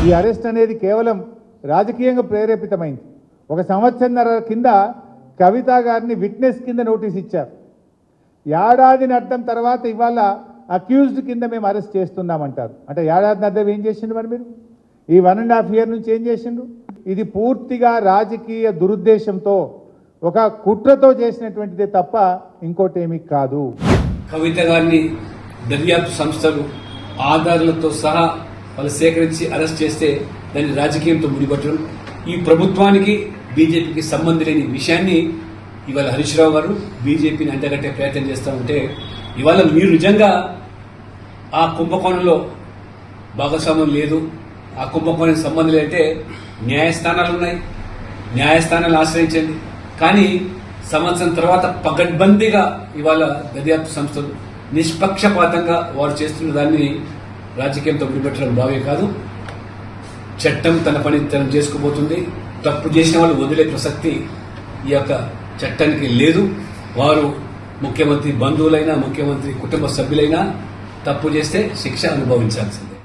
ఈ అరెస్ట్ అనేది కేవలం రాజకీయంగా ప్రేరేపితమైంది. ఒక సంవత్సరన్నర కింద కవిత గారిని విట్నెస్ కింద నోటీస్ ఇచ్చారు. ఏడాది నట్టం తర్వాత ఇవాళ అక్యూజ్డ్ కింద మేము అరెస్ట్ చేస్తున్నామంటారు. అంటే ఏడాది నద్దం ఏం చేసిండ్రు మరి మీరు? ఈ 1.5 year నుంచి ఏం చేసిండ్రు? ఇది పూర్తిగా రాజకీయ దురుద్దేశంతో ఒక కుట్రతో చేసినటువంటిదే తప్ప ఇంకోటి ఏమీ కాదు. కవిత గారిని దర్యాప్తు సంస్థలు ఆధారాలతో సహా వాళ్ళు సేకరించి అరెస్ట్ చేస్తే దాన్ని రాజకీయంతో ముడిపట్టడం, ఈ ప్రభుత్వానికి బీజేపీకి సంబంధం లేని విషయాన్ని ఇవాళ హరీష్ రావు గారు బీజేపీని అంటగట్టే ప్రయత్నం చేస్తూ ఉంటే, ఇవాళ మీరు నిజంగా ఆ కుంభకోణంలో భాగస్వామ్యం లేదు, ఆ కుంభకోణానికి సంబంధం లేదంటే న్యాయస్థానాలు ఉన్నాయి, న్యాయస్థానాలు ఆశ్రయించండి. కానీ సంవత్సరం తర్వాత పకడ్బందీగా ఇవాళ దర్యాప్తు సంస్థలు నిష్పక్షపాతంగా వారు చేస్తున్న దాన్ని రాజకీయంతో ముడిపెట్టడం బావే కాదు. చట్టం తన పని తను చేసుకోబోతుంది. తప్పు చేసిన వాళ్ళు వదిలే ప్రసక్తి ఈ యొక్క చట్టానికి లేదు. వారు ముఖ్యమంత్రి బంధువులైనా, ముఖ్యమంత్రి కుటుంబ సభ్యులైనా తప్పు చేస్తే శిక్ష అనుభవించాల్సిందే.